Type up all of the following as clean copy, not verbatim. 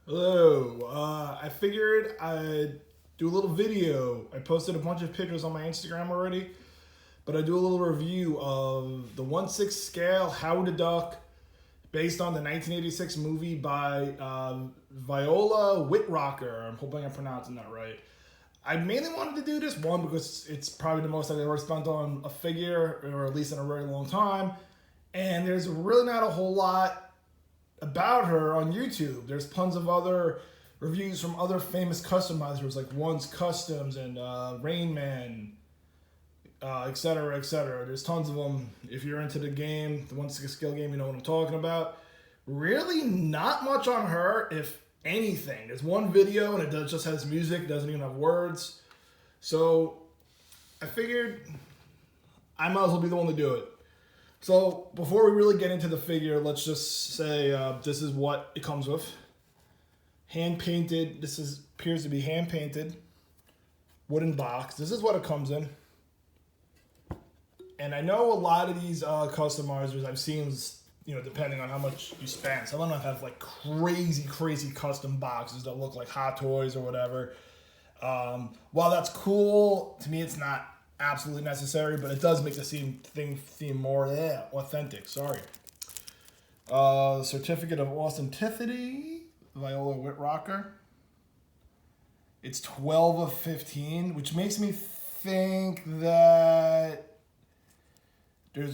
Hello. I figured I'd do a little video. I posted a bunch of pictures on my Instagram already, but I do a little review of the 1/6 scale Howard the Duck, based on the 1986 movie by Viola Wittrocka. I'm hoping I'm pronouncing that right. I mainly wanted to do this one because it's probably the most I've ever spent on a figure, or at least in a very long time. And there's really not a whole lot about her on YouTube. There's tons of other reviews from other famous customizers like One's Customs and Rain Man, etc., etc. There's tons of them. If you're into the game, the 1/6 skill game, you know what I'm talking about. Really, not much on her, if anything. There's one video and just has music, doesn't even have words. So I figured I might as well be the one to do it. So before we really get into the figure, let's just say this is what it comes with. Hand painted. Appears to be hand painted wooden box. This is what it comes in. And I know a lot of these customizers I've seen, depending on how much you spend. Some of them have like crazy custom boxes that look like Hot Toys or whatever. While that's cool, to me it's not absolutely necessary, but it does make the thing seem more authentic. Sorry. Certificate of Authenticity, Viola Wittrocka. It's 12 of 15, which makes me think that there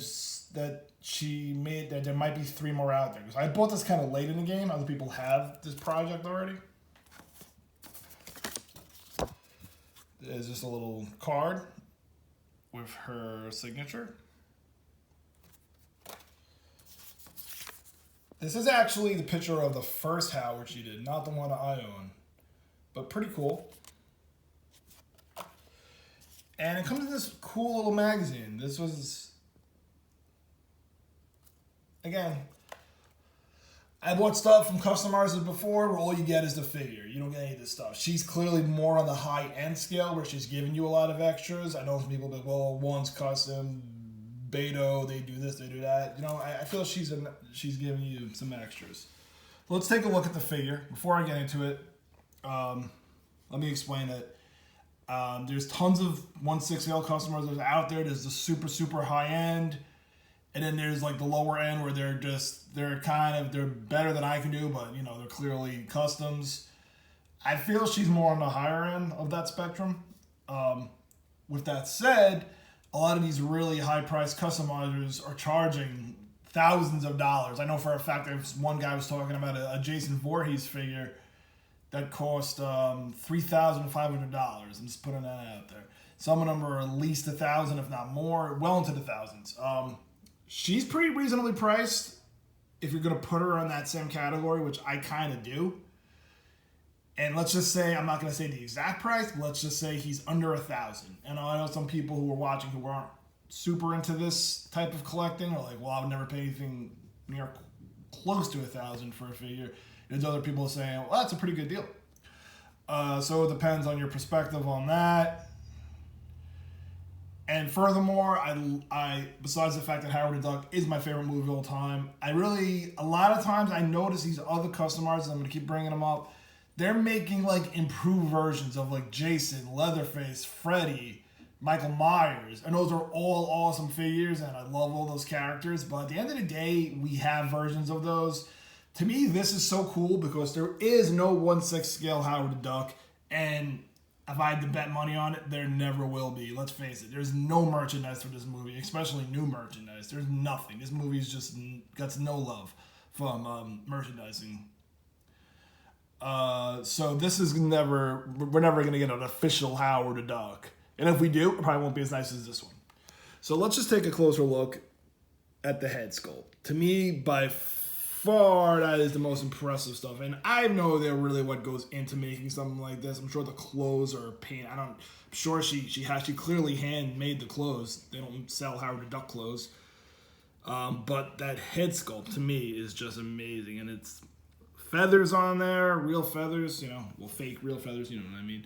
might be 3 more out there. Because I bought this kind of late in the game. Other people have this project already. There's just a little card with her signature. This is actually the picture of the first Howard she did, not the one I own, but pretty cool. And it comes in this cool little magazine. This was, again, I bought stuff from customizers before where all you get is the figure. You don't get any of this stuff. She's clearly more on the high-end scale where she's giving you a lot of extras. I know some people that, well, One's Custom, Beto, they do this, they do that. I feel she's giving you some extras. Let's take a look at the figure. Before I get into it, let me explain it. There's tons of 1/6 scale customizers out there. There's the super high-end. And then there's like the lower end where they're better than I can do, but they're clearly customs. I feel she's more on the higher end of that spectrum. With that said, a lot of these really high priced customizers are charging thousands of dollars. I know for a fact that one guy was talking about a Jason Voorhees figure that cost $3,500. I'm just putting that out there. Some of them are at least $1,000, if not more, well into the thousands. She's pretty reasonably priced if you're going to put her in that same category, which I kind of do. And let's just say, I'm not going to say the exact price, but let's just say he's under $1,000. And I know some people who are watching who aren't super into this type of collecting are like, well, I would never pay anything near close to $1,000 for a figure. There's other people saying, well, that's a pretty good deal. So it depends on your perspective on that. And furthermore, I besides the fact that Howard the Duck is my favorite movie of all time, a lot of times I notice these other customizers, I'm going to keep bringing them up, they're making like improved versions of like Jason, Leatherface, Freddy, Michael Myers. And those are all awesome figures and I love all those characters. But at the end of the day, we have versions of those. To me, this is so cool because there is no 1/6 scale Howard the Duck. And if I had to bet money on it, there never will be. Let's face it. There's no merchandise for this movie, especially new merchandise. There's nothing. This movie's just gets no love from merchandising. So this is we're never going to get an official Howard the Duck. And if we do, it probably won't be as nice as this one. So let's just take a closer look at the head sculpt. To me, by far, that is the most impressive stuff. And I have no idea really what goes into making something like this. I'm sure the clothes are paint. I'm sure she clearly handmade the clothes. They don't sell Howard the Duck clothes. But that head sculpt to me is just amazing. And it's feathers on there, real feathers, fake real feathers, you know what I mean?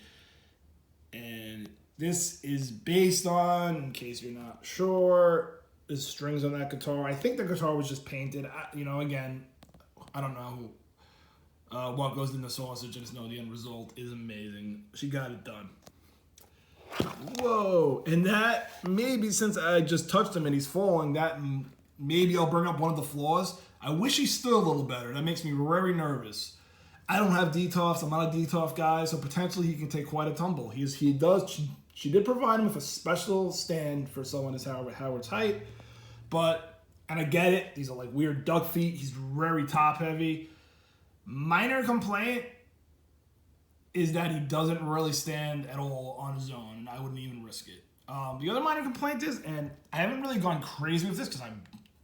And this is based on, in case you're not sure, the strings on that guitar. I think the guitar was just painted. Again, I don't know what goes in the sausage. I just know the end result is amazing. She got it done. Whoa. And that, maybe since I just touched him and he's falling, that maybe I'll bring up one of the flaws. I wish he stood a little better. That makes me very nervous. I don't have DTOFs. I'm not a DTOF guy, so potentially he can take quite a tumble. He does. She did provide him with a special stand for someone as Howard's height, but, and I get it, these are like weird duck feet. He's very top heavy. Minor complaint is that he doesn't really stand at all on his own, and I wouldn't even risk it. The other minor complaint is, and I haven't really gone crazy with this because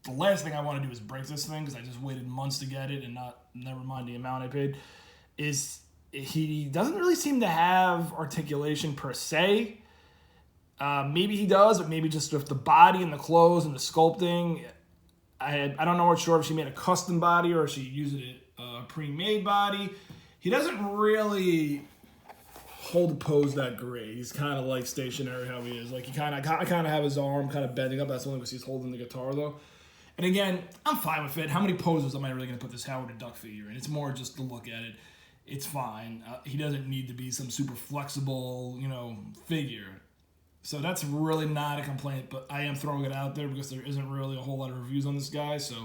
the last thing I want to do is break this thing because I just waited months to get it and never mind the amount I paid, is he doesn't really seem to have articulation per se. Maybe he does, but maybe just with the body and the clothes and the sculpting. I don't know sure if she made a custom body or if she used a pre-made body. He doesn't really hold the pose that great. He's kind of like stationary how he is. Like I kind of have his arm kind of bending up. That's only because he's holding the guitar though. And again, I'm fine with it. How many poses am I really going to put this Howard the Duck figure in? It's more just to look at it. It's fine. He doesn't need to be some super flexible, figure. So that's really not a complaint, but I am throwing it out there because there isn't really a whole lot of reviews on this guy, so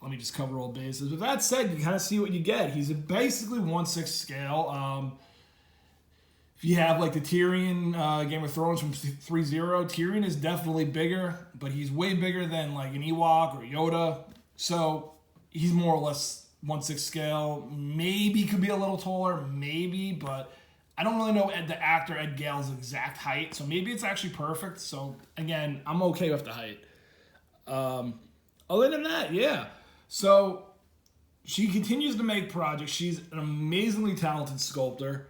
let me just cover all bases. With that said, you kind of see what you get. He's a basically 1/6 scale. If you have like the Tyrion Game of Thrones from 3.0, Tyrion is definitely bigger, but he's way bigger than like an Ewok or Yoda. So he's more or less 1/6 scale. Maybe could be a little taller, maybe, but I don't really know the actor Ed Gale's exact height, so maybe it's actually perfect. So again, I'm okay with the height. Other than that, yeah. So she continues to make projects. She's an amazingly talented sculptor.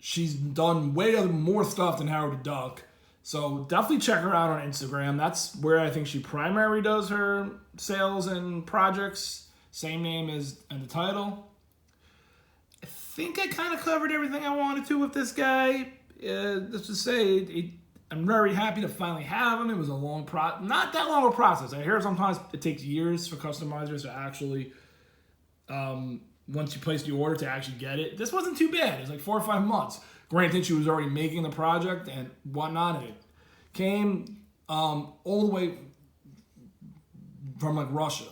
She's done way more stuff than Howard the Duck. So definitely check her out on Instagram. That's where I think she primarily does her sales and projects. Same name as in the title. I think I kind of covered everything I wanted to with this guy. Let's just say I'm very happy to finally have him. It was a long not that long a process. I hear sometimes it takes years for customizers to actually, once you place the order, to actually get it. This wasn't too bad. It was like 4 or 5 months. Granted, she was already making the project and whatnot, and it came all the way from like Russia.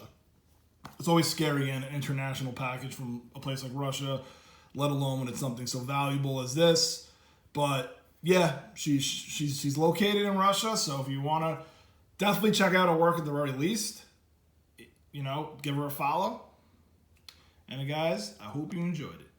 It's always scary getting an international package from a place like Russia, let alone when it's something so valuable as this. But yeah, she's located in Russia, so if you want to definitely check out her work at the very least, give her a follow. And guys, I hope you enjoyed it.